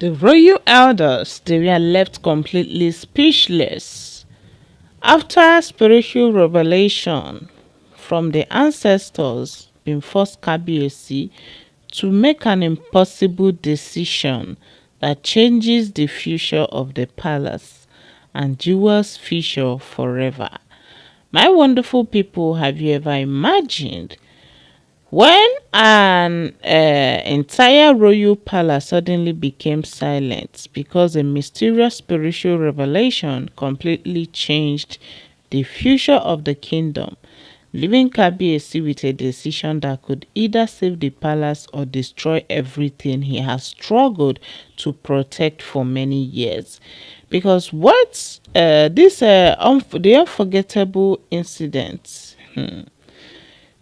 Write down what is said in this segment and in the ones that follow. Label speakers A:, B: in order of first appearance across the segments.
A: The royal elders, they were left completely speechless. After spiritual revelation from the ancestors been forced Kabiyesi to make an impossible decision that changes the future of the palace and Jewel's future forever. My wonderful people, have you ever imagined when an entire royal palace suddenly became silent because a mysterious spiritual revelation completely changed the future of the kingdom, leaving Kabiyesi with a decision that could either save the palace or destroy everything he has struggled to protect for many years? Because what the unforgettable incident.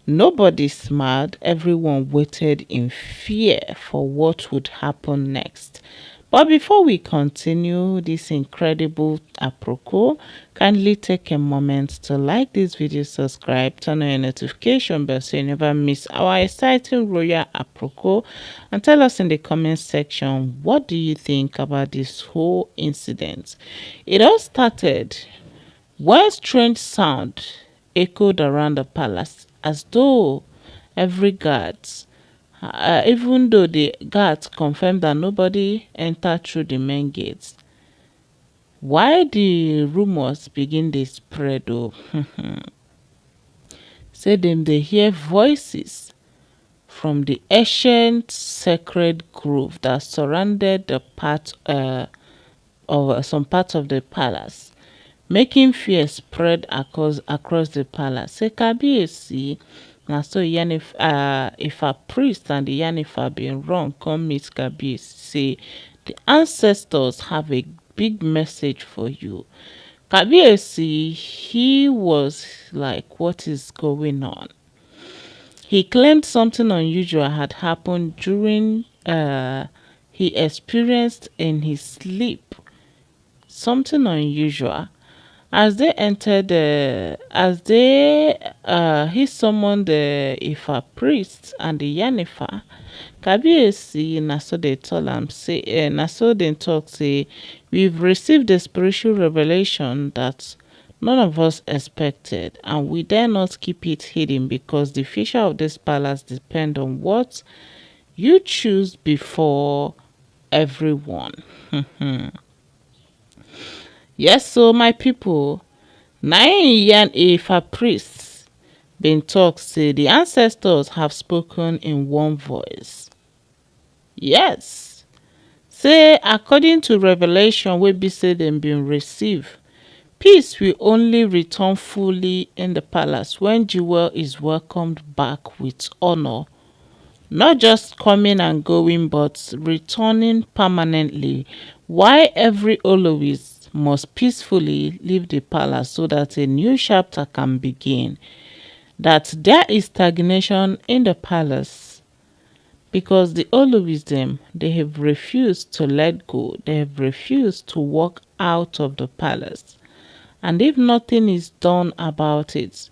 A: Nobody smiled, everyone waited in fear for what would happen next. But before we continue this incredible apropos, kindly take a moment to like this video, subscribe, turn on your notification bell so you never miss our exciting royal apropos, and tell us in the comment section what do you think about this whole incident. It all started one strange sound echoed around the palace, as though every guard, even though the guards confirmed that nobody entered through the main gates. Why the rumors begin to spread? Oh, say them they hear voices from the ancient sacred grove that surrounded the part of some parts of the palace, making fear spread across the palace. Say Kabiyesi na so if a priest and the Yanifa been wrong come meet Kabiyesi say the ancestors have a big message for you. Kabiyesi, he was like, what is going on? He claimed something unusual had happened during he experienced in his sleep. Something unusual. As they entered, he summoned the Ifa priests and the Yanifa. Kabiyesi na so they tell am say, na so they talk say, we've received a spiritual revelation that none of us expected, and we dare not keep it hidden because the future of this palace depend on what you choose before everyone. Yes, so my people, nine yan if a priest been talk say the ancestors have spoken in one voice. Yes. Say according to revelation wey be say dem been receive, peace will only return fully in the palace when Jewel is welcomed back with honor, not just coming and going but returning permanently, while every Olois must peacefully leave the palace so that a new chapter can begin. That there is stagnation in the palace because the Olois them, they have refused to let go, they have refused to walk out of the palace. And if nothing is done about it,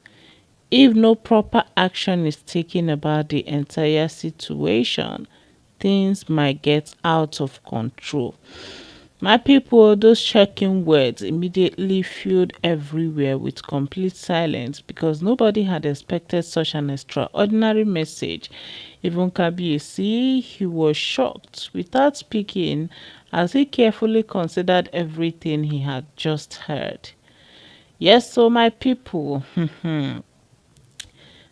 A: if no proper action is taken about the entire situation, things might get out of control. My people, those shocking words immediately filled everywhere with complete silence because nobody had expected such an extraordinary message. Even Kabiyesi, he was shocked without speaking as he carefully considered everything he had just heard. Yes, so my people,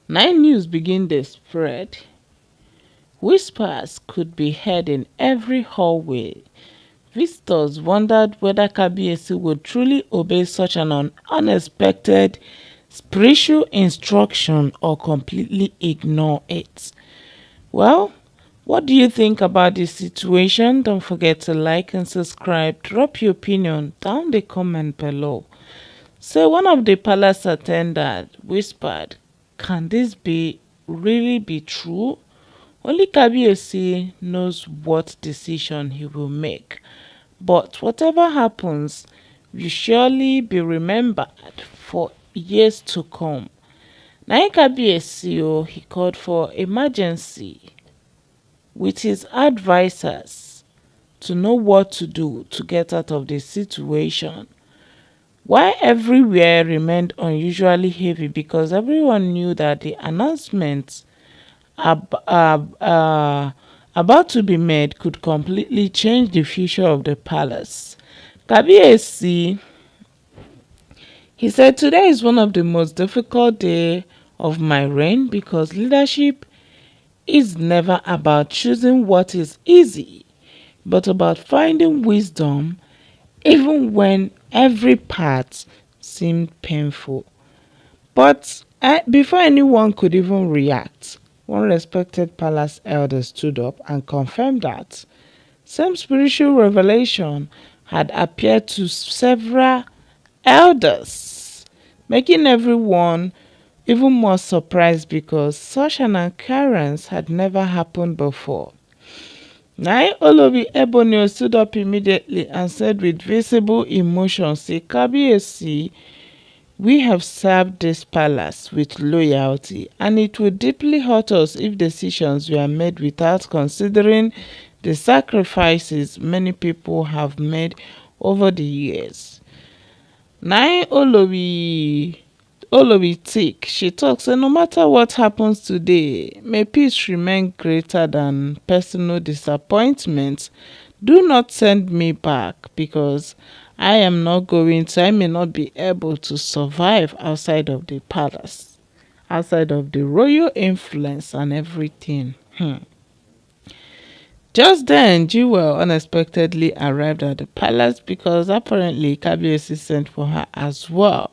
A: nine news begin to spread. Whispers could be heard in every hallway. Visitors wondered whether Kabiyesi would truly obey such an unexpected spiritual instruction or completely ignore it. Well, what do you think about this situation? Don't forget to like and subscribe. Drop your opinion down the comment below. So one of the palace attendants whispered, can this really be true? Only Kabiyesi knows what decision he will make. But whatever happens will surely be remembered for years to come. Na Kabiyesi he called for emergency with his advisors to know what to do to get out of the situation. Why everywhere remained unusually heavy because everyone knew that the announcements about to be made could completely change the future of the palace. Kabiyesi, he said, "Today is one of the most difficult days of my reign because leadership is never about choosing what is easy, but about finding wisdom even when every path seemed painful." But before anyone could even react, one respected palace elder stood up and confirmed that some spiritual revelation had appeared to several elders, making everyone even more surprised because such an occurrence had never happened before. Nai Olobi Ebonio stood up immediately and said with visible emotion, "Say, Kabiyesi, we have served this palace with loyalty, and it would deeply hurt us if decisions were made without considering the sacrifices many people have made over the years." Nai Olobi Tik, she talks, say no matter what happens today, may peace remain greater than personal disappointment. Do not send me back because I may not be able to survive outside of the palace, outside of the royal influence and everything. Just then, Jewel unexpectedly arrived at the palace because apparently Kabiyesi sent for her as well.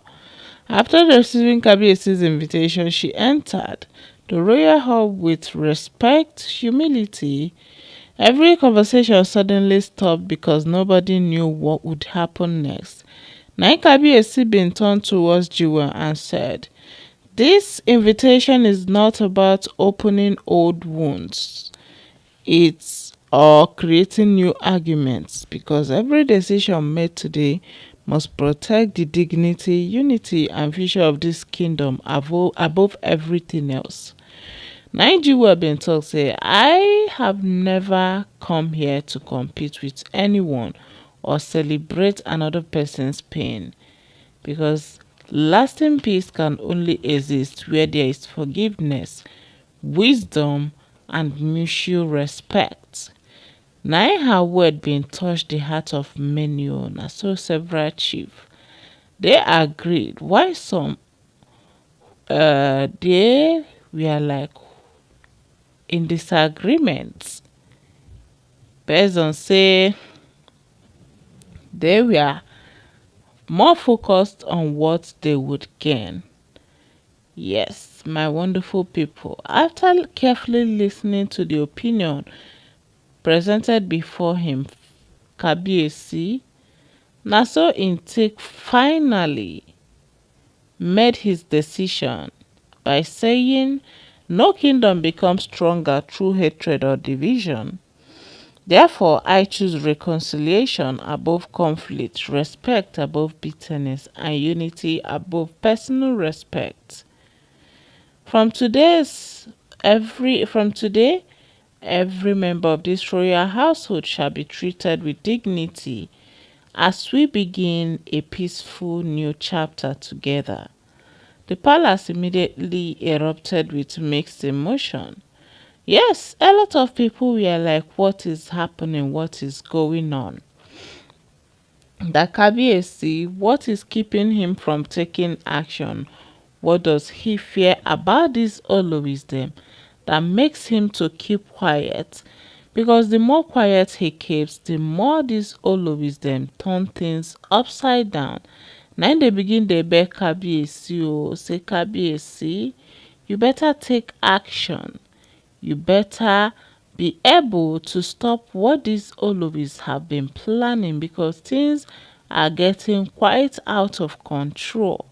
A: After receiving Kabiyesi's invitation, she entered the royal hall with respect, humility. Every conversation suddenly stopped because nobody knew what would happen next. Now Kabiyesi been turned towards Jewel and said, "This invitation is not about opening old wounds. It's or creating new arguments because every decision made today must protect the dignity, unity, and future of this kingdom above everything else." Nigeria been talk say, "I have never come here to compete with anyone or celebrate another person's pain because lasting peace can only exist where there is forgiveness, wisdom, and mutual respect." Na her word bin touch the heart of many, na so several chiefs they agreed, while some they were like in disagreement based on say they were more focused on what they would gain. Yes, my wonderful people, after carefully listening to the opinion presented before him, Kabiyesi, na so im take finally made his decision by saying no kingdom becomes stronger through hatred or division. Therefore, I choose reconciliation above conflict, respect above bitterness, and unity above personal respect. From today, every member of this royal household shall be treated with dignity as we begin a peaceful new chapter together. The palace immediately erupted with mixed emotion. Yes, a lot of people were like, what is happening? What is going on? That Kabiyesi, what is keeping him from taking action? What does he fear about this Olowisdom that makes him to keep quiet? Because the more quiet he keeps, the more this Olowisdom turn things upside down. Now they begin dey beg Kabiyesi, say Kabiyesi, you better take action. You better be able to stop what these Olobis have been planning because things are getting quite out of control.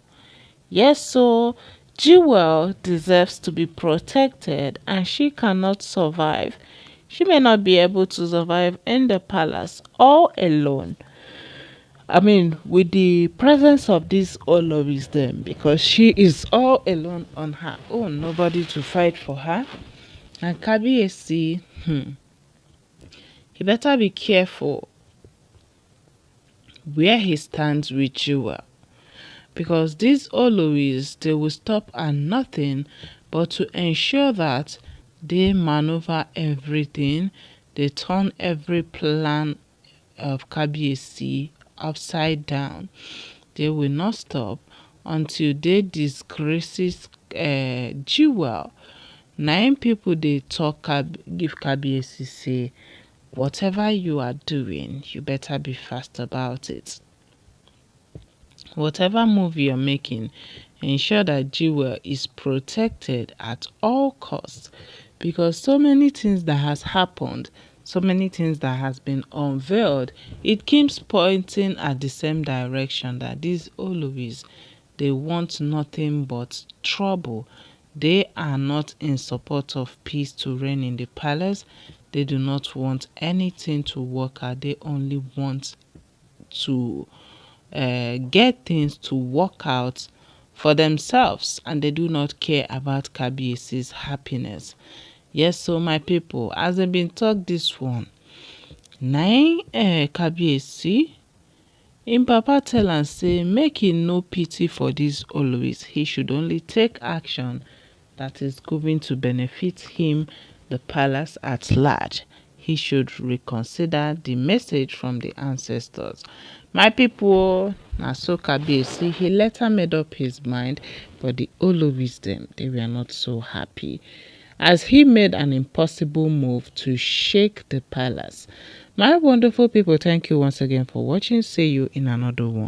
A: Yes, so Jewel deserves to be protected and she cannot survive. She may not be able to survive in the palace all alone. I mean, with the presence of these Olobis then, because she is all alone on her own, nobody to fight for her. And Kabiyesi, He better be careful where he stands with Jewel, because these Oloris, they will stop at nothing but to ensure that they maneuver everything, they turn every plan of Kabiyesi upside down. They will not stop until they disgraces Jewel. Nine people they talk give Kabiyesi say, whatever you are doing, you better be fast about it. Whatever move you're making, ensure that Jewel is protected at all costs, because so many things that has happened, so many things that has been unveiled, it keeps pointing at the same direction, that these Oloris, they want nothing but trouble. They are not in support of peace to reign in the palace. They do not want anything to work out. They only want to get things to work out for themselves, and they do not care about Kabiyesi's happiness. Yes, so my people, as they been talk this one, na Kabiyesi, im papa tell am say make he no pity for these Oloris. He should only take action that is going to benefit him, the palace at large. He should reconsider the message from the ancestors. My people, na so Kabiyesi, he later made up his mind, but the Oloris them, they were not so happy, as he made an impossible move to shake the palace. My wonderful people, thank you once again for watching. See you in another one.